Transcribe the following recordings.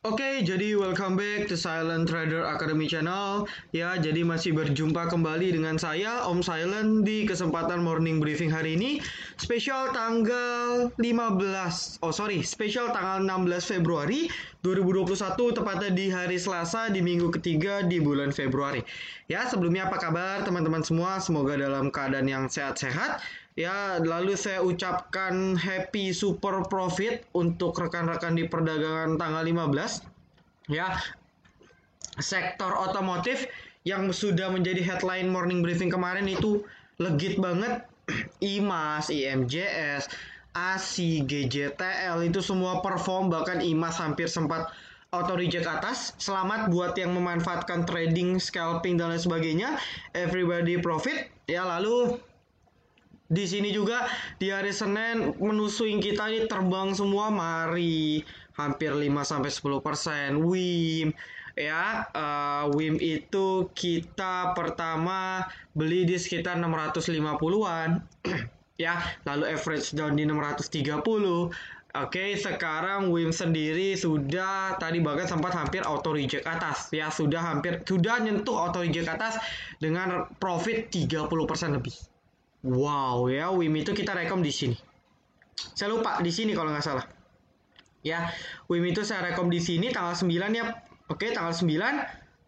Oke, jadi welcome back to Silent Trader Academy Channel. Ya, jadi masih berjumpa kembali dengan saya, Om Silent, di kesempatan morning briefing hari ini. Spesial tanggal 16 Februari 2021, tepatnya di hari Selasa, di minggu ketiga di bulan Februari. Ya, sebelumnya apa kabar teman-teman semua? Semoga dalam keadaan yang sehat-sehat. Ya, lalu saya ucapkan happy super profit untuk rekan-rekan di perdagangan tanggal 15. Ya, sektor otomotif yang sudah menjadi headline morning briefing kemarin itu legit banget. IMAS, IMJS, ASI, GJTL itu semua perform, bahkan IMAS hampir sempat auto reject atas. Selamat buat yang memanfaatkan trading, scalping dan lain sebagainya. Everybody profit. Ya, lalu di sini juga di hari Senin menusuin kita ini terbang semua, mari hampir 5-10%. WIM ya, WIM itu kita pertama beli di sekitar 650-an ya, lalu average down di 630. Oke, sekarang WIM sendiri sudah tadi bahkan sempat hampir auto reject atas ya, sudah nyentuh auto reject atas dengan profit 30% lebih. Wow ya, WIM itu kita rekom di sini. Saya lupa di sini kalau nggak salah. Ya, WIM itu saya rekom di sini tanggal 9 ya. Oke, tanggal 9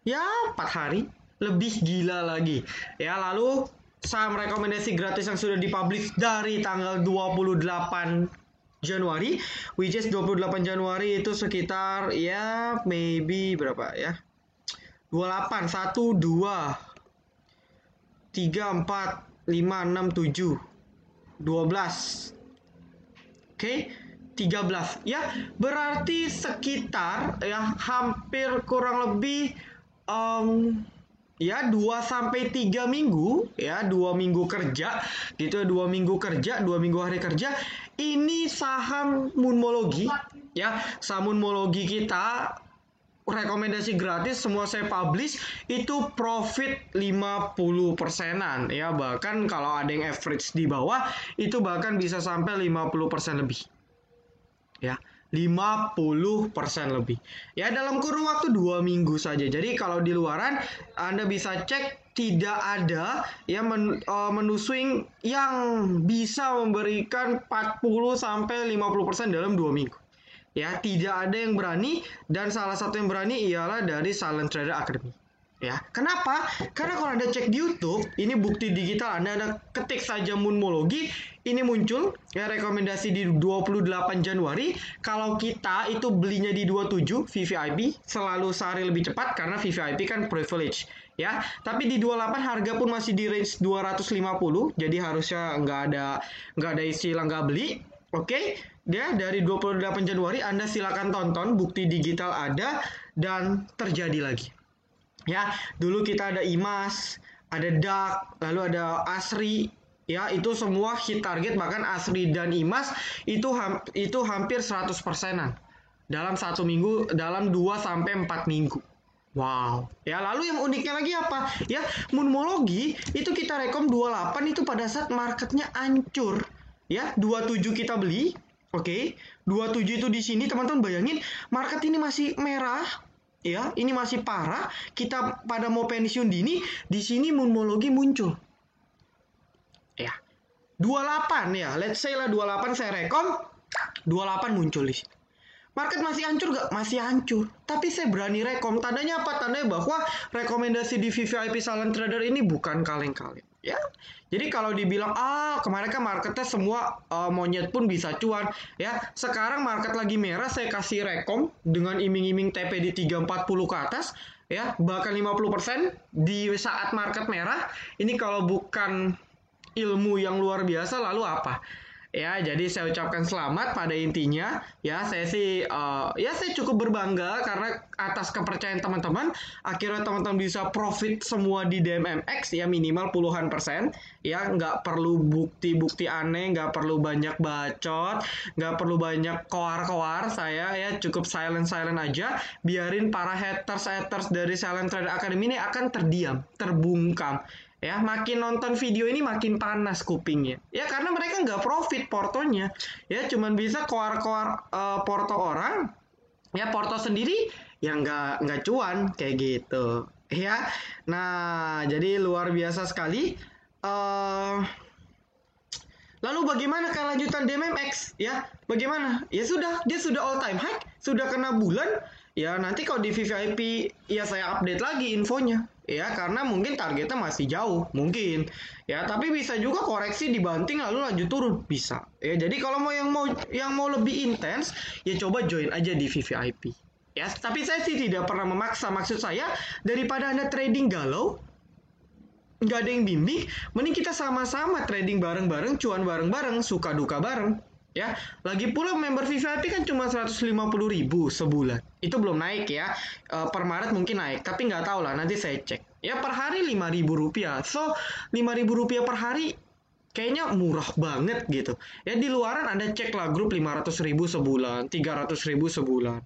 ya 4 hari. Lebih gila lagi. Ya, lalu saham rekomendasi gratis yang sudah dipublish dari tanggal 28 Januari, which is 28 Januari itu sekitar ya maybe berapa ya? 28, 1, 2, 3, 4, 5, 6, 7, 12. Oke, 13. Ya, berarti sekitar ya hampir kurang lebih ya 2-3 minggu ya, 2 minggu kerja gitu, 2 minggu kerja, 2 minggu hari kerja. Ini saham Moonmology ya, saham Moonmology kita rekomendasi gratis semua saya publish itu profit 50%-an ya, bahkan kalau ada yang average di bawah itu bahkan bisa sampai 50% lebih ya, 50% lebih ya dalam kurun waktu 2 minggu saja. Jadi kalau di luaran Anda bisa cek, tidak ada ya menu swing yang bisa memberikan 40-50% dalam 2 minggu. Ya, tidak ada yang berani, dan salah satu yang berani ialah dari Silent Trader Academy. Ya, kenapa? Karena kalau Anda cek di YouTube, ini bukti digital, Anda ketik saja Moonmology, ini muncul ya rekomendasi di 28 Januari. Kalau kita itu belinya di 27 VVIP, selalu sehari lebih cepat karena VVIP kan privilege. Ya, tapi di 28 harga pun masih di range 250, jadi harusnya nggak ada istilah nggak beli. Oke, dia dari 28 Januari Anda silakan tonton, bukti digital ada dan terjadi lagi. Ya, dulu kita ada IMAS, ada DAK, lalu ada ASRI, ya itu semua hit target, bahkan ASRI dan IMAS itu hampir 100%-an dalam 1 minggu, dalam 2-4 minggu. Wow. Ya, lalu yang uniknya lagi apa? Ya, Moonmology itu kita rekom 28 itu pada saat marketnya hancur. Ya, 27 kita beli. Oke, 27 itu di sini teman-teman bayangin, market ini masih merah. Ya, ini masih parah. Kita pada mau pensiun dini, di sini Moonmology muncul. Ya. 28 ya, let's say lah 28 saya rekom, 28 muncul di sini. Market masih hancur gak? Masih hancur. Tapi saya berani rekom. Tandanya apa? Tandanya bahwa rekomendasi di VVIP Silent Trader ini bukan kaleng-kaleng. Ya. Jadi kalau dibilang, kemarin kan marketnya semua monyet pun bisa cuan. Ya. Sekarang market lagi merah, saya kasih rekom dengan iming-iming TP di 340 ke atas. Ya. Bahkan 50% di saat market merah. Ini kalau bukan ilmu yang luar biasa, lalu apa? Ya, jadi saya ucapkan selamat pada intinya. Ya, saya cukup berbangga karena atas kepercayaan teman-teman, akhirnya teman-teman bisa profit semua di DMMX ya, minimal puluhan persen. Ya, nggak perlu bukti-bukti aneh, nggak perlu banyak bacot, nggak perlu banyak koar-koar. Saya ya cukup silent aja. Biarin para haters dari Silent Trader Academy ini akan terdiam, terbungkam. Ya, makin nonton video ini makin panas kupingnya. Ya, karena mereka nggak profit portonya. Ya, cuman bisa koar-koar porto orang. Ya Porto sendiri ya nggak cuan kayak gitu ya. Nah, jadi luar biasa sekali. eh Lalu bagaimana kelanjutan DMMX ya? Bagaimana? Ya sudah, dia sudah all time high, sudah kena bulan. Ya nanti kalau di VVIP ya saya update lagi infonya. Ya karena mungkin targetnya masih jauh, mungkin. Ya tapi bisa juga koreksi dibanting lalu lanjut turun, bisa. Ya jadi kalau mau lebih intens, ya coba join aja di VVIP. Ya, tapi saya sih tidak pernah memaksa. Maksud saya daripada Anda trading galau, nggak ada yang bimbing, mending kita sama-sama trading bareng-bareng, cuan bareng-bareng, suka duka bareng. Ya, lagi pula member VVIP kan cuma 150.000 sebulan. Itu belum naik ya. Per Maret mungkin naik, tapi nggak tahu lah. Nanti saya cek. Ya per hari 5.000 rupiah. So 5.000 rupiah per hari kayaknya murah banget gitu. Ya di luaran Anda cek lah grup 500.000 sebulan, 300.000 sebulan.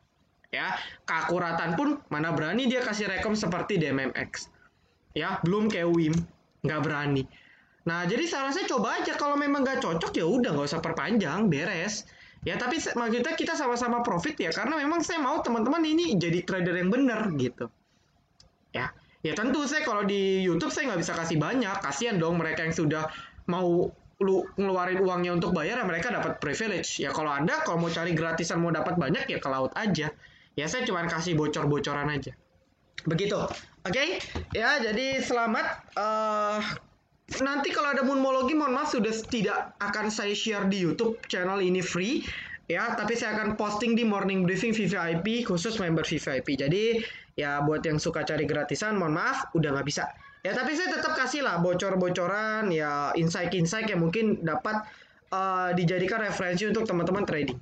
Ya, keakuratan pun mana berani dia kasih rekom seperti DMMX. Ya belum kayak Wim, nggak berani. Nah jadi saran saya coba aja, kalau memang nggak cocok ya udah nggak usah perpanjang, beres ya. Tapi maksudnya kita sama-sama profit ya, karena memang saya mau teman-teman ini jadi trader yang benar gitu ya. Ya tentu saya kalau di YouTube saya nggak bisa kasih banyak, kasihan dong mereka yang sudah mau lu ngeluarin uangnya untuk bayar ya, mereka dapat privilege ya. Kalau Anda kalau mau cari gratisan mau dapat banyak ya ke laut aja ya. Saya cuma kasih bocor-bocoran aja begitu. Oke, ya jadi selamat. Nanti kalau ada Moonmology, mohon maaf sudah tidak akan saya share di YouTube channel ini free ya, tapi saya akan posting di Morning Briefing VVIP khusus member VVIP. Jadi ya buat yang suka cari gratisan, mohon maaf udah nggak bisa. Ya tapi saya tetap kasih lah bocor-bocoran ya, insight-insight yang mungkin dapat dijadikan referensi untuk teman-teman trading.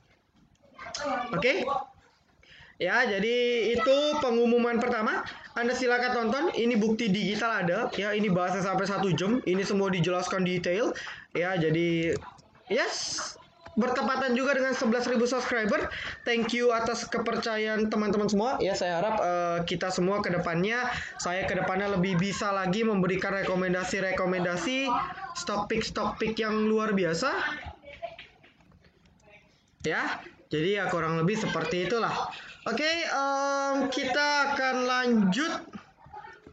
Oke? Ya, jadi itu pengumuman pertama. Anda silakan tonton. Ini bukti digital ada. Ya, ini bahasa sampai 1 jam. Ini semua dijelaskan detail. Ya, jadi yes, bertepatan juga dengan 11.000 subscriber. Thank you atas kepercayaan teman-teman semua. Ya, saya harap kita semua ke depannya, saya ke depannya lebih bisa lagi memberikan rekomendasi-rekomendasi stock pick yang luar biasa. Ya, jadi ya kurang lebih seperti itulah. Oke, kita akan lanjut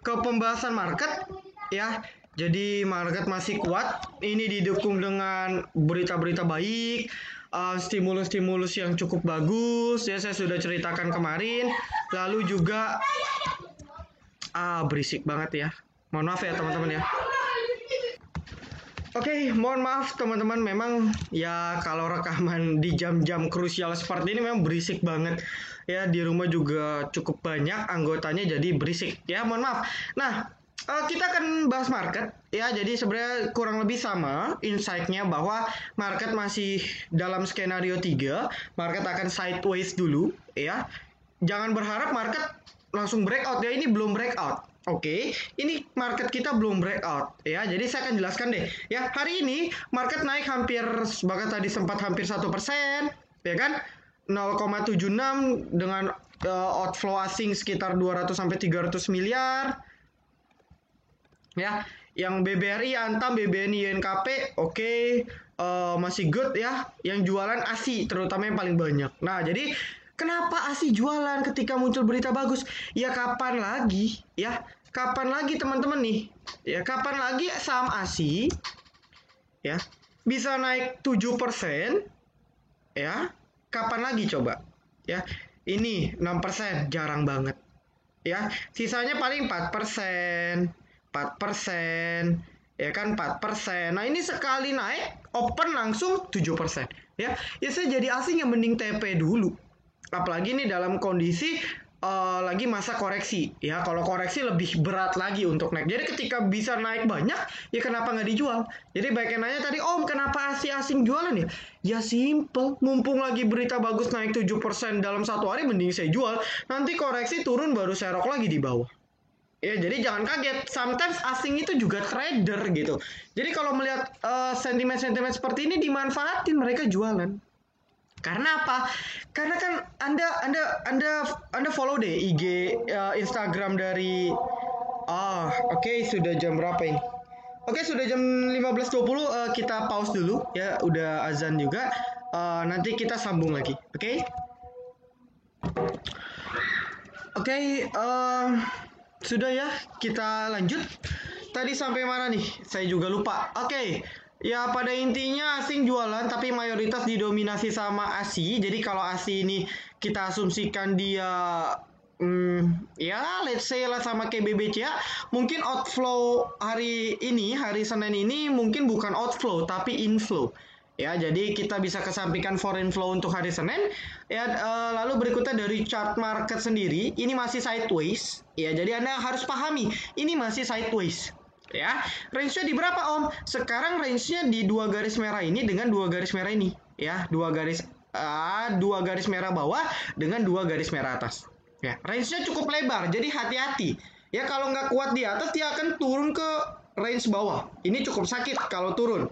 ke pembahasan market ya. Jadi market masih kuat. Ini didukung dengan berita-berita baik, stimulus-stimulus yang cukup bagus ya. Saya sudah ceritakan kemarin. Lalu juga berisik banget ya. Mohon maaf ya teman-teman ya. Oke, mohon maaf teman-teman, memang ya kalau rekaman di jam-jam krusial seperti ini memang berisik banget. Ya, di rumah juga cukup banyak anggotanya jadi berisik. Ya, mohon maaf. Nah, kita akan bahas market ya. Jadi sebenarnya kurang lebih sama insight-nya bahwa market masih dalam skenario 3. Market akan sideways dulu ya. Jangan berharap market langsung breakout ya, ini belum breakout. Oke, ini market kita belum breakout ya. Jadi saya akan jelaskan deh. Ya, hari ini market naik hampir, bahkan tadi sempat hampir 1%, ya kan? 0,76 dengan outflow asing sekitar 200 sampai 300 miliar. Ya, yang BBRI, Antam, BBNI, YNKP, oke, masih good ya. Yang jualan ASI terutama yang paling banyak. Nah, jadi kenapa ASI jualan ketika muncul berita bagus? Ya kapan lagi ya? Kapan lagi teman-teman nih? Ya kapan lagi saham ASI ya bisa naik 7% ya? Kapan lagi coba? Ya. Ini 6%, jarang banget. Ya, sisanya paling 4%, 4%, ya kan 4%. Nah, ini sekali naik open langsung 7%. Ya, saya jadi asing yang mending TP dulu. Apalagi ini dalam kondisi lagi masa koreksi ya. Kalau koreksi lebih berat lagi untuk naik. Jadi ketika bisa naik banyak ya kenapa nggak dijual? Jadi banyak yang nanya tadi, Om kenapa asing jualan ya? Ya simple, mumpung lagi berita bagus naik 7% dalam satu hari, mending saya jual. Nanti koreksi turun baru serok lagi di bawah. Ya, jadi jangan kaget. Sometimes asing itu juga trader gitu. Jadi kalau melihat sentimen-sentimen seperti ini dimanfaatin, mereka jualan. Karena apa? Karena kan Anda follow deh IG Instagram dari oke, sudah jam berapa ini? Oke, sudah jam 15.20, kita pause dulu ya, udah azan juga. Nanti kita sambung lagi. Oke? Oke, sudah ya, kita lanjut. Tadi sampai mana nih? Saya juga lupa. Oke, ya pada intinya asing jualan, tapi mayoritas didominasi sama ASI. Jadi kalau ASI ini kita asumsikan dia, ya let's say lah sama kayak BBCA, mungkin outflow hari ini, hari Senin ini mungkin bukan outflow, tapi inflow. Ya, jadi kita bisa kesampingkan foreign flow untuk hari Senin. Ya, lalu berikutnya dari chart market sendiri, ini masih sideways. Ya, jadi Anda harus pahami, ini masih sideways. Ya, range-nya di berapa Om? Sekarang range-nya di 2 garis merah ini dengan 2 garis merah ini. Ya, 2 garis merah bawah dengan 2 garis merah atas. Ya, range-nya cukup lebar, jadi hati-hati. Ya, kalau nggak kuat di atas, dia akan turun ke range bawah. Ini cukup sakit kalau turun.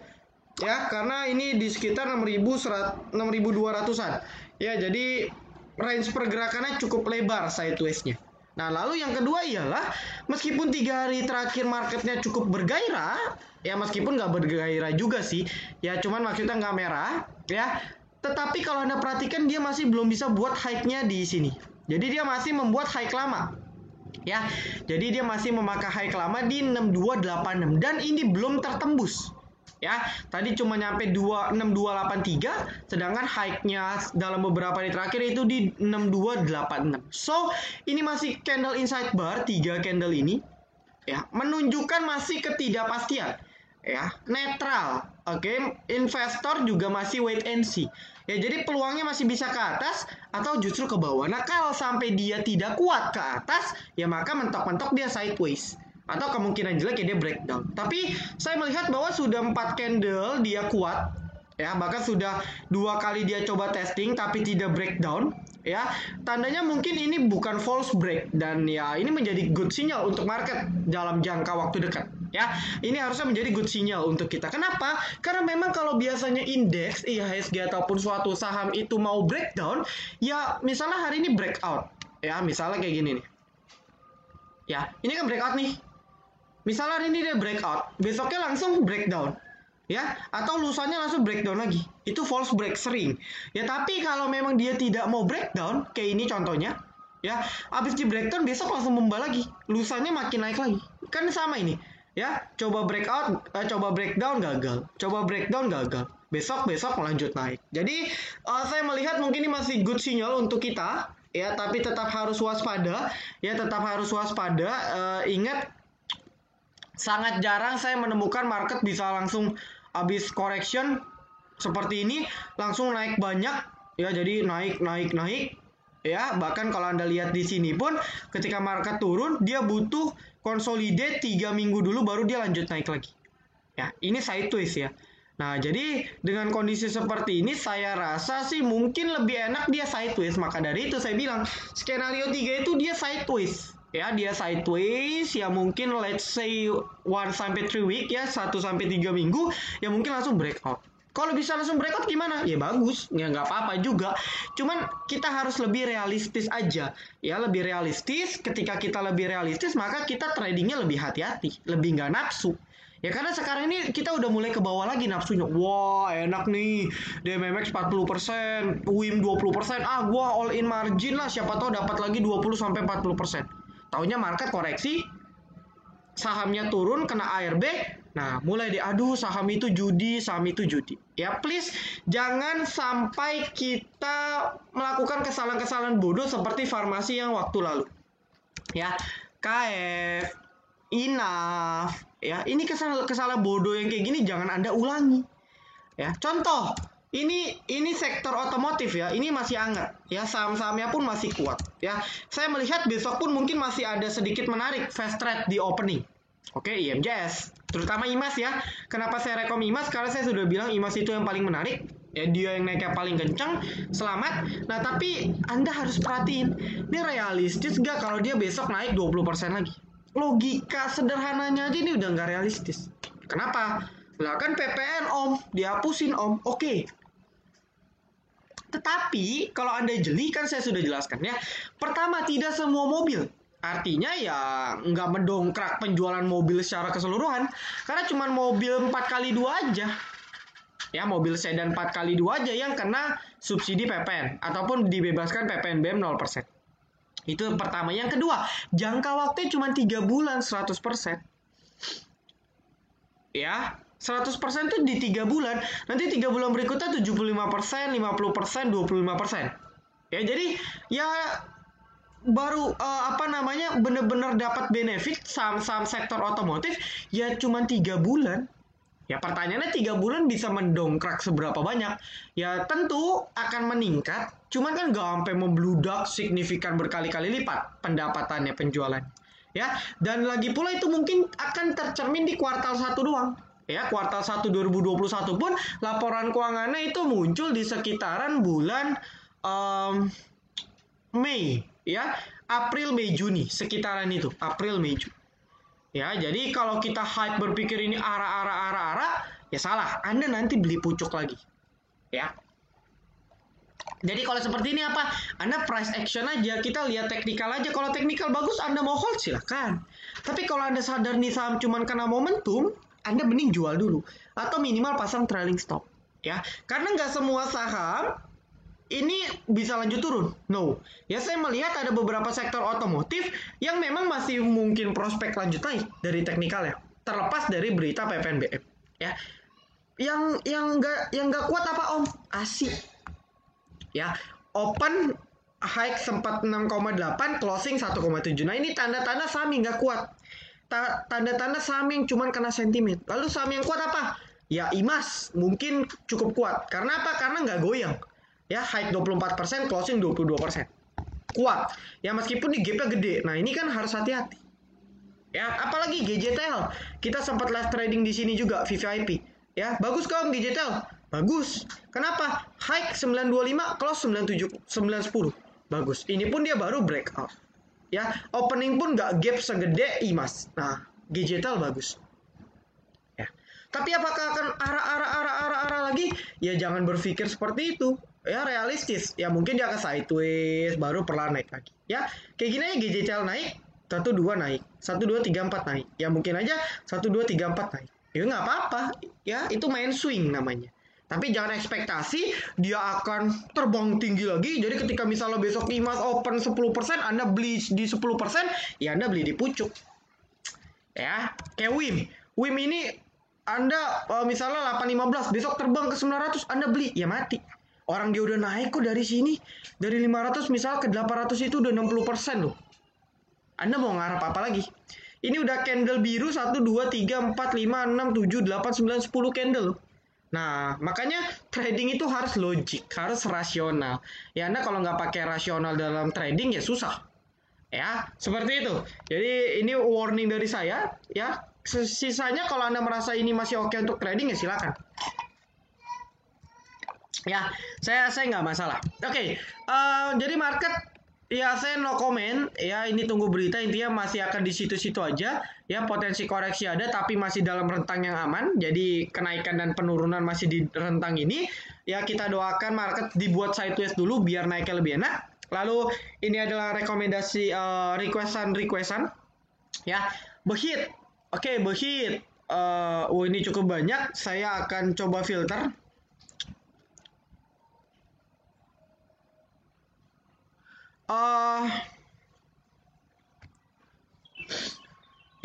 Ya, karena ini di sekitar 6.200-an. Ya, jadi range pergerakannya cukup lebar sideways-nya. Nah, lalu yang kedua ialah meskipun 3 hari terakhir marketnya cukup bergairah, ya meskipun nggak bergairah juga sih, ya cuman maksudnya nggak merah, ya. Tetapi kalau Anda perhatikan dia masih belum bisa buat high-nya di sini. Jadi dia masih membuat high lama. Ya, jadi dia masih memakai high lama di 6286 dan ini belum tertembus. Ya, tadi cuma nyampe 6283, sedangkan high-nya dalam beberapa hari terakhir itu di 6286. So, ini masih candle inside bar, 3 candle ini. Ya, menunjukkan masih ketidakpastian. Ya, netral. Oke, investor juga masih wait and see. Ya, jadi peluangnya masih bisa ke atas atau justru ke bawah. Nah, kalau sampai dia tidak kuat ke atas, ya maka mentok-mentok dia sideways. Atau kemungkinan jelek ya dia breakdown. Tapi saya melihat bahwa sudah 4 candle dia kuat. Ya, bahkan sudah 2 kali dia coba testing tapi tidak breakdown. Ya, tandanya mungkin ini bukan false break. Dan ya ini menjadi good signal untuk market dalam jangka waktu dekat. Ya, ini harusnya menjadi good signal untuk kita. Kenapa? Karena memang kalau biasanya indeks, IHSG ataupun suatu saham itu mau breakdown, ya misalnya hari ini breakout. Ya, misalnya kayak gini nih. Ya, ini kan breakout nih. Misalnya hari ini dia breakout, besoknya langsung breakdown. Ya, atau lusanya langsung breakdown lagi. Itu false break sering. Ya, tapi kalau memang dia tidak mau breakdown, kayak ini contohnya, ya, habis di breakdown besok langsung membal lagi. Lusanya makin naik lagi. Kan sama ini. Ya, coba breakout, coba breakdown gagal. Coba breakdown gagal. Besok lanjut naik. Jadi, saya melihat mungkin ini masih good signal untuk kita, ya, tapi tetap harus waspada. Ya, tetap harus waspada. Ingat, sangat jarang saya menemukan market bisa langsung habis correction seperti ini langsung naik banyak, ya, jadi naik ya. Bahkan kalau Anda lihat di sini pun ketika market turun dia butuh consolidate 3 minggu dulu baru dia lanjut naik lagi. Ya, ini sideways ya. Nah, jadi dengan kondisi seperti ini saya rasa sih mungkin lebih enak dia sideways. Maka dari itu saya bilang skenario 3 itu dia sideways. Ya, dia sideways ya mungkin let's say 1-3 week ya, 1-3 minggu ya mungkin langsung breakout. Kalau bisa langsung breakout gimana? Ya bagus, ya nggak apa-apa juga. Cuman kita harus lebih realistis aja. Ya, lebih realistis. Ketika kita lebih realistis maka kita tradingnya lebih hati-hati, lebih nggak nafsu. Ya karena sekarang ini kita udah mulai ke bawah lagi nafsunya. Wah, enak nih. DMMX 40%, UIM 20%. Ah, gua all in margin lah, siapa tahu dapat lagi 20-40%. Taunya market koreksi, sahamnya turun, kena ARB. Nah, mulai aduh saham itu judi. Ya, please jangan sampai kita melakukan kesalahan-kesalahan bodoh seperti farmasi yang waktu lalu. Ya, KF, Inaf, ya, ini kesalahan bodoh yang kayak gini jangan Anda ulangi. Ya, contoh, ini sektor otomotif ya, ini masih hangat ya, saham-sahamnya pun masih kuat ya. Saya melihat besok pun mungkin masih ada sedikit menarik fast trade di opening. Oke, IMJS, terutama IMAS ya. Kenapa saya rekom IMAS? Karena saya sudah bilang IMAS itu yang paling menarik. Ya, dia yang naiknya paling kencang. Selamat. Nah, tapi Anda harus perhatiin, ini realistis gak kalau dia besok naik 20% lagi? Logika sederhananya aja ini udah nggak realistis. Kenapa? Lah kan PPN Om, dihapusin Om. Oke. Tetapi kalau Anda jeli, kan saya sudah jelaskan ya. Pertama, tidak semua mobil. Artinya ya nggak mendongkrak penjualan mobil secara keseluruhan. Karena cuma mobil 4x2 aja. Ya, mobil sedan 4x2 aja yang kena subsidi PPN ataupun dibebaskan PPNBM 0%. Itu yang pertama. Yang kedua, jangka waktunya cuma 3 bulan 100%. Ya, 100% itu di 3 bulan. Nanti 3 bulan berikutnya 75%, 50%, 25%. Ya, jadi ya baru bener-bener dapat benefit saham-saham sektor otomotif ya cuma 3 bulan. Ya pertanyaannya 3 bulan bisa mendongkrak seberapa banyak? Ya tentu akan meningkat, cuman kan nggak sampai membludak signifikan berkali-kali lipat pendapatannya penjualan. Ya, dan lagi pula itu mungkin akan tercermin di kuartal 1 doang. Ya, kuartal 1 2021 pun laporan keuangannya itu muncul di sekitaran bulan Mei, ya, April, Mei, Juni, sekitaran itu, April, Mei, Juni. Ya, jadi kalau kita hype berpikir ini arah, ya salah. Anda nanti beli pucuk lagi. Ya. Jadi kalau seperti ini apa? Anda price action aja, kita lihat teknikal aja. Kalau teknikal bagus, Anda mau hold silakan. Tapi kalau Anda sadar nih saham cuman kena momentum, Anda mending jual dulu atau minimal pasang trailing stop. Ya, karena nggak semua saham ini bisa lanjut turun. No. Ya saya melihat ada beberapa sektor otomotif yang memang masih mungkin prospek lanjut naik dari teknikalnya. Terlepas dari berita PPNBM. Ya. Yang nggak kuat apa Om? ASI. Ya, open high sempat 6,8, closing 1,7. Nah, ini tanda-tanda saham yang nggak kuat. Tanda-tanda saham yang cuman kena sentimen. Lalu saham yang kuat apa? Ya, IMAS mungkin cukup kuat. Karena apa? Karena nggak goyang. Ya, high 24%, closing 22%. Kuat. Ya, meskipun di gap-nya gede. Nah, ini kan harus hati-hati. Ya, apalagi GJTL. Kita sempat live trading di sini juga, VVIP. Ya, bagus kok GJTL. Bagus. Kenapa? High 925, close 910. Bagus. Ini pun dia baru breakout. Ya, opening pun nggak gap segede IMAS. Nah, GJTL bagus. Ya. Tapi apakah akan arah lagi? Ya, jangan berpikir seperti itu. Ya realistis, ya mungkin dia akan sideways baru perlahan naik lagi. Ya kayak gini aja GJTL naik, 1 2 naik, 1 2 3 4 naik. Ya mungkin aja 1 2 3 4 naik. Ya nggak apa-apa, ya itu main swing namanya. Tapi jangan ekspektasi dia akan terbang tinggi lagi. Jadi ketika misalnya besok IMAS open 10%, Anda beli di 10%, ya Anda beli di pucuk. Ya, kayak WIM. WIM ini Anda misalnya 815, besok terbang ke 900, Anda beli, ya mati. Orang dia udah naik kok dari sini. Dari 500 misal ke 800 itu udah 60% loh. Anda mau ngarep apa lagi? Ini udah candle biru 1, 2, 3, 4, 5, 6, 7, 8, 9, 10 candle loh. Nah, makanya trading itu harus logik, harus rasional. Ya Anda kalau nggak pakai rasional dalam trading ya susah. Ya, seperti itu. Jadi ini warning dari saya. Ya, sisanya kalau Anda merasa ini masih oke untuk trading ya silakan. Ya, saya nggak masalah. Oke, jadi market ya saya no comment. Ya, ini tunggu berita, intinya masih akan di situ-situ aja. Ya, potensi koreksi ada tapi masih dalam rentang yang aman. Jadi kenaikan dan penurunan masih di rentang ini. Ya, kita doakan market dibuat sideways dulu biar naiknya lebih enak. Lalu ini adalah rekomendasi requestan. Ya, Behit. Oke, Behit. Ini cukup banyak. Saya akan coba filter.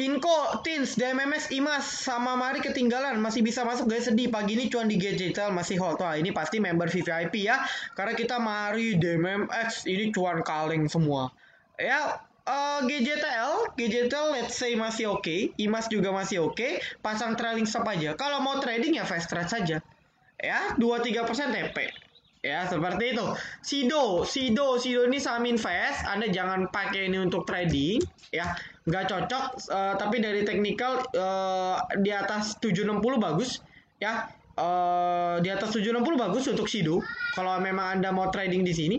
Inco, Tins, DMMS, IMAS, sama Mari ketinggalan. Masih bisa masuk guys, sedih. Pagi ini cuan di GJTL masih hold. Wah, ini pasti member VVIP ya. Karena kita Mari, DMMX, ini cuan kaleng semua. Ya, GJTL let's say masih oke. IMAS juga masih oke. Pasang trailing stop aja. Kalau mau trading ya fast trade saja. Ya, 2-3% TP. Ya, seperti itu. Sido ini saham invest. Anda jangan pakai ini untuk trading. Ya, nggak cocok. Tapi dari teknikal di atas 760 bagus. Ya, di atas 760 bagus untuk Sido. Kalau memang Anda mau trading di sini.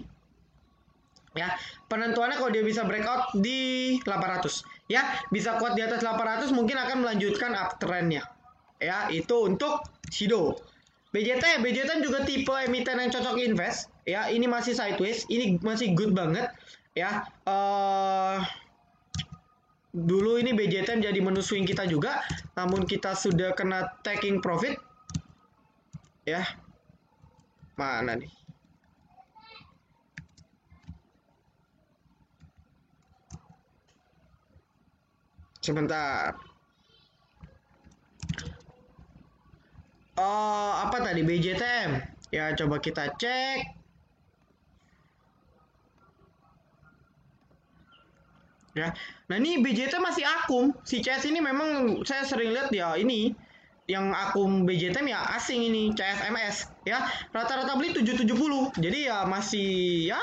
Ya, penentuannya kalau dia bisa breakout di 800. Ya, bisa kuat di atas 800 mungkin akan melanjutkan uptrendnya. Ya, itu untuk Sido. BJT juga tipe emiten yang cocok invest. Ya, ini masih sideways, ini masih good banget. Ya, dulu ini BJT jadi menu swing kita juga, namun kita sudah kena taking profit. Ya, mana nih? Sebentar. Oh, apa tadi BJTM? Ya, coba kita cek. Ya. Nah, ini BJT masih akum. Si CS ini memang saya sering lihat ya ini yang akum BJT ya asing ini CSMS ya. Rata-rata beli 770. Jadi ya masih ya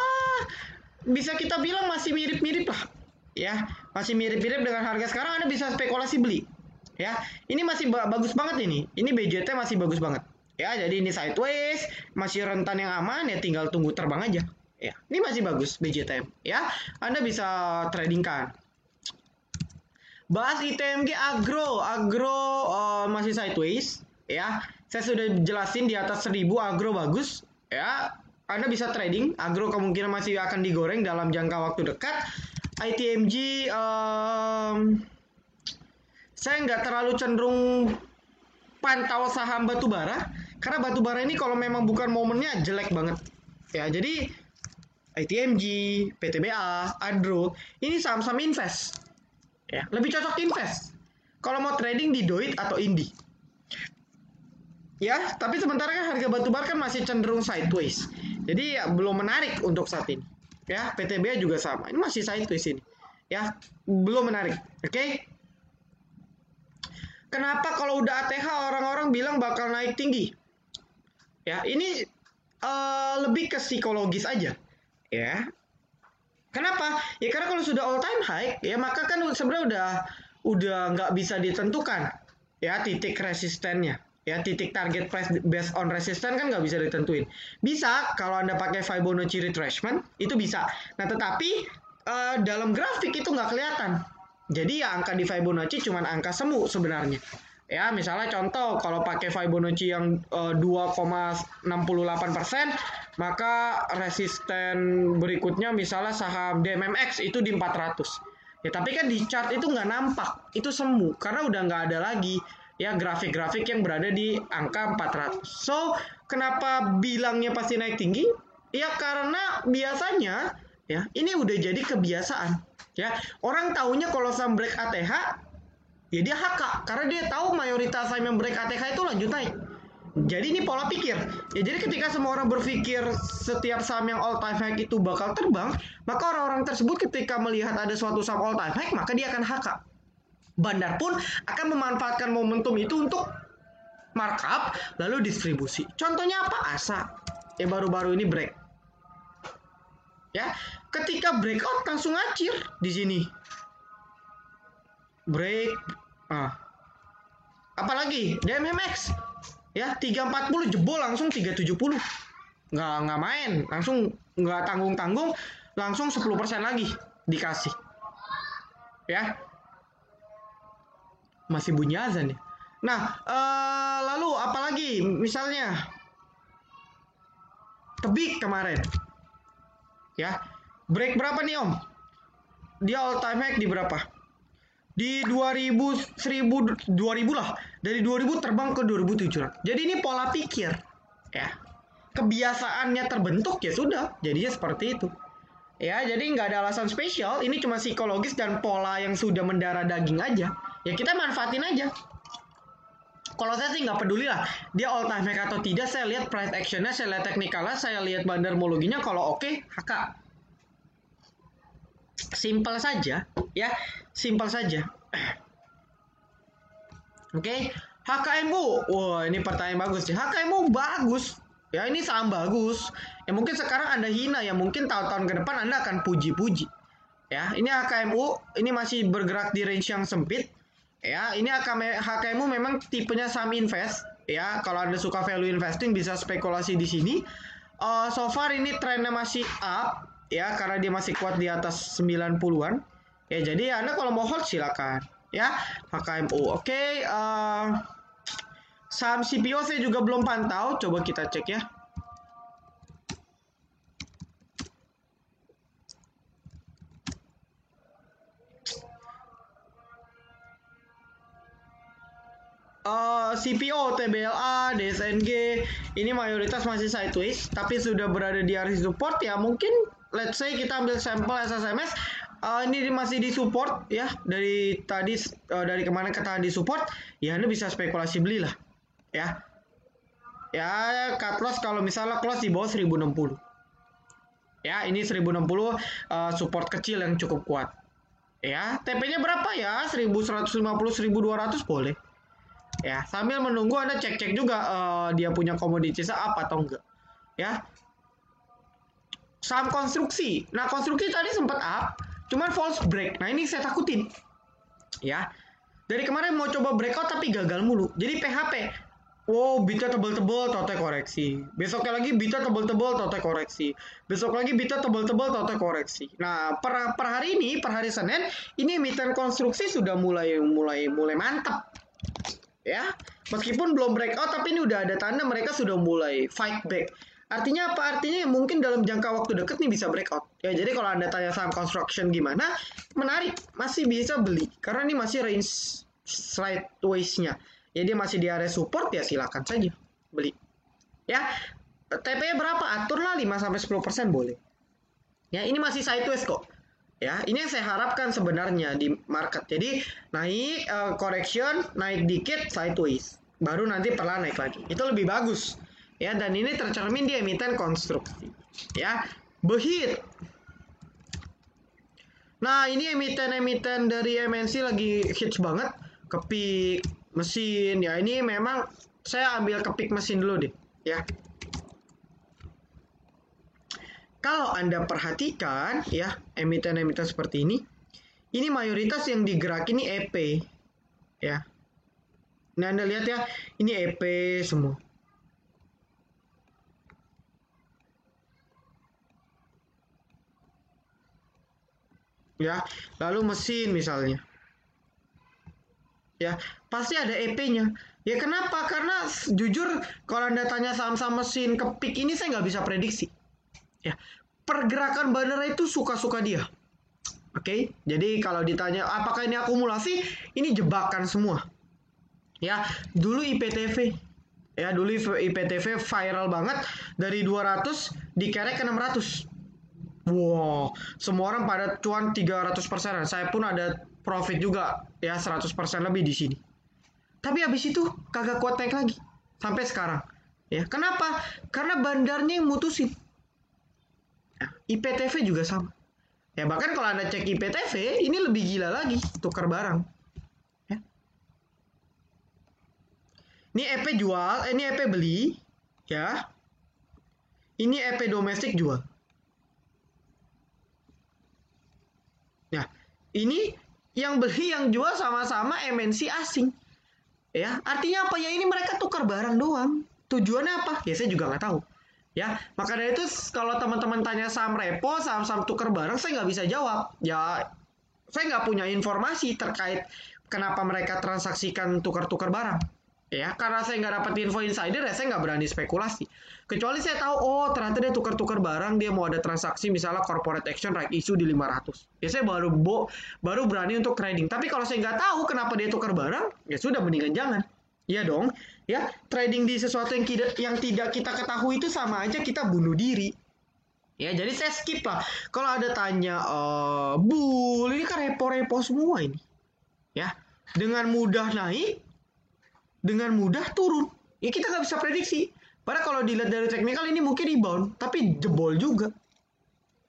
bisa kita bilang masih mirip-mirip lah. Ya, masih mirip-mirip dengan harga sekarang Anda bisa spekulasi beli. Ya, ini masih bagus banget ini. Ini BJT masih bagus banget. Ya, jadi ini sideways, masih rentan yang aman ya tinggal tunggu terbang aja. Ya, ini masih bagus BJTM. Ya, Anda bisa tradingkan. Bahas ITMG agro, masih sideways, ya. Saya sudah jelasin di atas 1000 agro bagus, ya. Anda bisa trading, agro kemungkinan masih akan digoreng dalam jangka waktu dekat. ITMG, saya nggak terlalu cenderung pantau saham batubara, karena batubara ini kalau memang bukan momennya jelek banget, ya. Jadi ITMG, PTBA, Adro, ini saham-saham invest. Ya, lebih cocok invest. Kalau mau trading di Doit atau Indi. Ya, tapi sementara kan harga batubara kan masih cenderung sideways. Jadi ya belum menarik untuk saat ini. Ya, PTBA juga sama. Ini masih sideways ini. Ya, belum menarik. Oke? Kenapa kalau udah ATH orang-orang bilang bakal naik tinggi? Ya, ini lebih ke psikologis aja. Ya, kenapa? Ya karena kalau sudah all time high, ya maka kan sebenarnya udah nggak bisa ditentukan ya titik resistennya. Ya titik target price based on resistance kan nggak bisa ditentuin. Bisa kalau Anda pakai Fibonacci retracement itu bisa. Nah tetapi dalam grafik itu nggak kelihatan. Jadi ya angka di Fibonacci cuma angka semu sebenarnya. Ya, misalnya contoh kalau pakai Fibonacci yang 2,68%, maka resisten berikutnya misalnya saham DMMX itu di 400. Ya, tapi kan di chart itu nggak nampak, itu semu karena udah nggak ada lagi ya grafik-grafik yang berada di angka 400. So, kenapa bilangnya pasti naik tinggi? Ya karena biasanya ya ini udah jadi kebiasaan. Ya, orang taunya kalau saham break ATH ya dia HK karena dia tahu mayoritas saham yang break ATH itu lanjut naik. Jadi ini pola pikir. Ya jadi ketika semua orang berpikir setiap saham yang all time high itu bakal terbang, maka orang-orang tersebut ketika melihat ada suatu saham all time high, maka dia akan HK. Bandar pun akan memanfaatkan momentum itu untuk markup lalu distribusi. Contohnya apa? ASA. Ya baru-baru ini break. Ya, ketika breakout langsung ngacir di sini. Break. Apalagi DMMX ya 340 jebol langsung 370 nggak main langsung nggak tanggung langsung 10% lagi dikasih ya masih bunyi azan ya. Nah lalu apalagi misalnya Tebik kemarin ya break berapa nih om dia all time high di berapa di 2000 1000 2000 lah dari 2000 terbang ke 2700 jadi ini pola pikir ya kebiasaannya terbentuk ya sudah jadinya seperti itu ya jadi nggak ada alasan spesial ini cuma psikologis dan pola yang sudah mendarah daging aja ya kita manfaatin aja kalau saya sih nggak peduli lah dia all time high atau tidak saya lihat price actionnya saya lihat teknikalnya saya lihat bandarmologinya kalau oke HK simple saja ya simple saja oke HKMU wah ini pertanyaan bagus sih HKMU bagus ya ini saham bagus ya mungkin sekarang Anda hina ya mungkin tahun-tahun ke depan Anda akan puji-puji ya ini HKMU ini masih bergerak di range yang sempit ya ini HKMU memang tipenya saham invest ya kalau Anda suka value investing bisa spekulasi di sini so far ini trennya masih up ya karena dia masih kuat di atas 90-an ya jadi Anda kalau mau hold silakan ya HKMU oke saham CPO saya juga belum pantau coba kita cek ya CPO, TBLA, DSNG ini mayoritas masih sideways, tapi sudah berada di area support ya. Mungkin let's say kita ambil sampel SSMS, ini masih di support ya, dari tadi dari kemana ke tadi support ya, Anda bisa spekulasi beli lah ya. Ya cut loss kalau misalnya close di bawah 1060 ya. Ini 1060 support kecil yang cukup kuat ya. TP-nya berapa ya? 1150, 1200 boleh ya, sambil menunggu Anda cek-cek juga dia punya komoditi up atau enggak ya. Saham konstruksi, nah konstruksi tadi sempat up cuman false break, nah ini saya takutin ya. Dari kemarin mau coba breakout tapi gagal mulu, jadi PHP. Wow, bita tebel-tebel, total koreksi. Besoknya lagi bita tebel-tebel, total koreksi. Besok lagi bita tebel-tebel, total koreksi. Nah, per hari ini, per hari Senin, ini emiten konstruksi sudah mulai mantap. Ya, meskipun belum breakout, tapi ini udah ada tanda mereka sudah mulai fight back. Artinya apa? Artinya mungkin dalam jangka waktu dekat nih bisa breakout. Ya, jadi kalau Anda tanya saham construction gimana, menarik, masih bisa beli. Karena ini masih range sideways-nya. Ya dia masih di area support ya, silakan saja beli. Ya, TP berapa? Aturlah 5-10% boleh. Ya, ini masih sideways kok. Ya, ini yang saya harapkan sebenarnya di market. Jadi naik correction, naik dikit sideways. Baru nanti perlahan naik lagi. Itu lebih bagus. Ya, dan ini tercermin di emiten konstruksi. Ya, Behit. Nah, ini emiten-emiten dari MNC lagi hits banget. Kepik mesin ya, ini memang saya ambil kepik mesin dulu deh ya. Kalau Anda perhatikan ya, emiten-emiten seperti ini mayoritas yang digerak ini EP ya. Nah, Anda lihat ya, ini EP semua ya. Lalu mesin misalnya ya, pasti ada EP-nya. Ya kenapa? Karena jujur kalau Anda tanya saham-saham mesin kepik ini saya nggak bisa prediksi. Ya, pergerakan bandara itu suka-suka dia. Oke, jadi kalau ditanya apakah ini akumulasi, ini jebakan semua. Ya, dulu IPTV. Ya, dulu IPTV viral banget, dari 200 dikerek ke 600. Wow, semua orang pada cuan 300%. Saya pun ada profit juga ya, 100% lebih di sini. Tapi habis itu kagak kuat naik lagi sampai sekarang. Ya, kenapa? Karena bandarnya yang mutusin. Nah, IPTV juga sama. Ya, bahkan kalau Anda cek IPTV, ini lebih gila lagi tukar barang. Ya. Ini EP jual, ini EP beli, ya. Ini EP domestik jual. Nah, ini yang beli yang jual sama-sama MNC asing. Ya, artinya apa ya? Ini mereka tukar barang doang. Tujuannya apa? Ya saya juga nggak tahu. Ya, maka dari itu kalau teman-teman tanya saham repo, saham-saham tukar barang, saya nggak bisa jawab. Ya, saya nggak punya informasi terkait kenapa mereka transaksikan tukar-tukar barang. Ya, karena saya nggak dapat info insider, ya saya nggak berani spekulasi. Kecuali saya tahu, oh ternyata dia tukar-tukar barang, dia mau ada transaksi misalnya corporate action right issue di 500. Ya saya baru berani untuk trading. Tapi kalau saya nggak tahu kenapa dia tukar barang, ya sudah mendingan jangan. Iya dong, ya trading di sesuatu yang tidak kita ketahui itu sama aja kita bunuh diri. Ya jadi saya skip lah. Kalau ada tanya, bull ini kan repo-repo semua ini. Ya, dengan mudah naik, dengan mudah turun. Ya kita nggak bisa prediksi. Padahal kalau dilihat dari teknikal ini mungkin rebound, tapi jebol juga.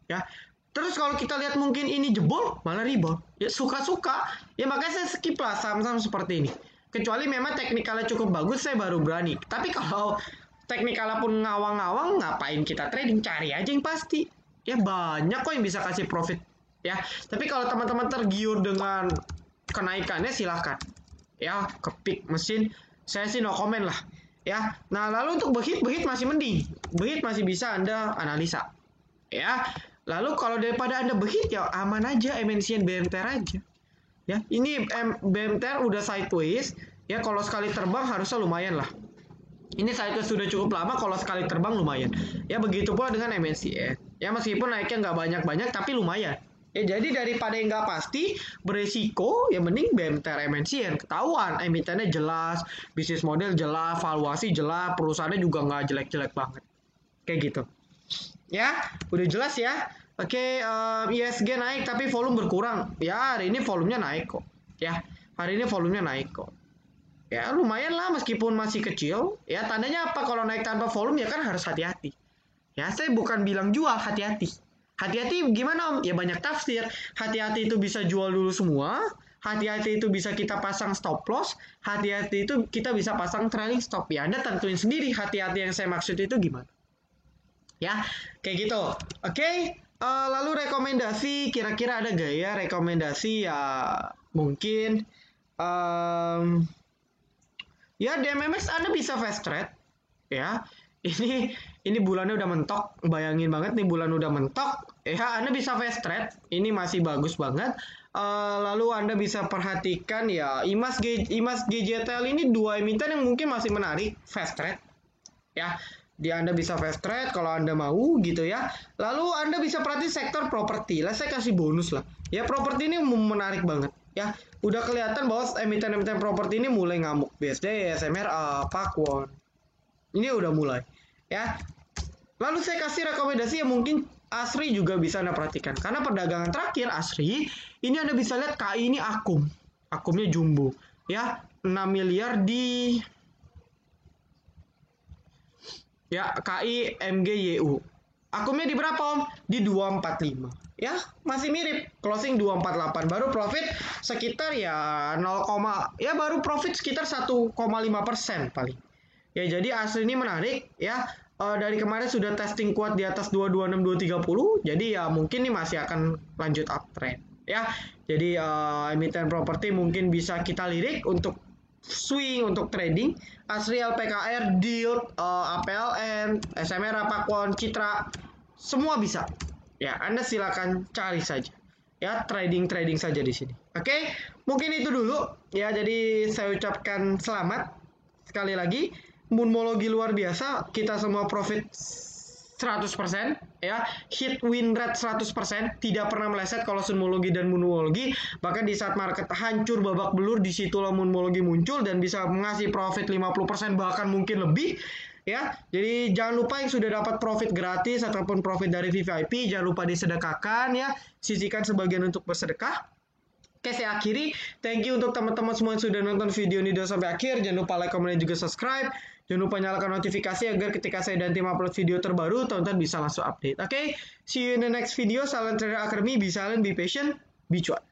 Ya, terus kalau kita lihat mungkin ini jebol, malah rebound. Ya suka-suka. Ya makanya saya skip lah saham-saham seperti ini. Kecuali memang teknikalnya cukup bagus, saya baru berani. Tapi kalau teknikalnya pun ngawang-ngawang, ngapain kita trading? Cari aja yang pasti. Ya banyak kok yang bisa kasih profit. Ya, tapi kalau teman-teman tergiur dengan kenaikannya silahkan. Ya, kepik mesin, saya sih no comment lah. Ya, nah lalu untuk Behit masih mending. Behit masih bisa Anda analisa. Ya, lalu kalau daripada Anda Behit ya aman aja, MNC BMTR aja. Ya, ini BMTR udah sideways. Ya, kalau sekali terbang harusnya lumayan lah. Ini sideways sudah cukup lama, kalau sekali terbang lumayan. Ya, begitu pula dengan MNCN. Ya, meskipun naiknya nggak banyak-banyak, tapi lumayan. Ya, jadi daripada yang nggak pasti, beresiko, ya mending BMTR MNC yang ketahuan. Emitennya jelas, bisnis model jelas, valuasi jelas, perusahaannya juga nggak jelek-jelek banget. Kayak gitu. Ya, udah jelas ya. Oke, ISG naik tapi volume berkurang. Ya, hari ini volumenya naik kok. Ya, hari ini volumenya naik kok. Ya, lumayan lah meskipun masih kecil. Ya, tandanya apa kalau naik tanpa volume ya kan harus hati-hati. Ya, saya bukan bilang jual, hati-hati. Hati-hati gimana Om? Ya banyak tafsir. Hati-hati itu bisa jual dulu semua. Hati-hati itu bisa kita pasang stop loss. Hati-hati itu kita bisa pasang trailing stop. Ya Anda tentuin sendiri hati-hati yang saya maksud itu gimana. Ya, kayak gitu. Oke, lalu rekomendasi. Kira-kira ada gak ya rekomendasi ya mungkin. Ya DMMS Anda bisa fast trade. Ya, ini bulannya udah mentok, bayangin banget nih bulan udah mentok. Ya, Anda bisa fast trade, ini masih bagus banget. Lalu Anda bisa perhatikan ya IMAS GJTL ini dua emiten yang mungkin masih menarik fast trade. Ya, Anda bisa fast trade kalau Anda mau gitu ya. Lalu Anda bisa perhati sektor properti. Lah saya kasih bonus lah. Ya properti ini menarik banget. Ya, udah kelihatan bahwa emiten-emiten properti ini mulai ngamuk. BSD, SMRA, Pakwon. Ini udah mulai, ya. Lalu saya kasih rekomendasi yang mungkin Asri juga bisa Anda perhatikan. Karena perdagangan terakhir Asri, ini Anda bisa lihat KI ini akum. Akumnya jumbo, ya. 6 miliar di ya KI MGYU. Akumnya di berapa Om? Di 245. Ya, masih mirip. Closing 248. Baru profit sekitar ya 0, ya baru profit sekitar 1,5% paling. Ya, jadi Asri ini menarik ya. Dari kemarin sudah testing kuat di atas 226 230. Jadi ya mungkin ini masih akan lanjut uptrend ya. Jadi emiten properti mungkin bisa kita lirik untuk swing untuk trading. Asri, LPKR, DILT, APLN, SMR, Pakwon, Citra, semua bisa. Ya, Anda silakan cari saja. Ya, trading saja di sini. Oke, mungkin itu dulu ya. Jadi saya ucapkan selamat sekali lagi. Moonmologi luar biasa, kita semua profit 100% ya, hit win rate 100%, tidak pernah meleset kalau Sunmologi dan Moonmologi. Bahkan di saat market hancur babak belur, disitulah Moonmologi muncul dan bisa mengasih profit 50% bahkan mungkin lebih ya. Jadi jangan lupa yang sudah dapat profit gratis ataupun profit dari VVIP, jangan lupa disedekahkan ya, sisihkan sebagian untuk bersedekah. Oke, saya akhiri. Thank you untuk teman-teman semua yang sudah nonton video ini sampai akhir. Jangan lupa like, komen, dan juga subscribe. Jangan lupa nyalakan notifikasi agar ketika saya dan tim upload video terbaru, teman-teman bisa langsung update. Oke, see you in the next video. Silent Trader Academy. Be silent, be patient, be cuan.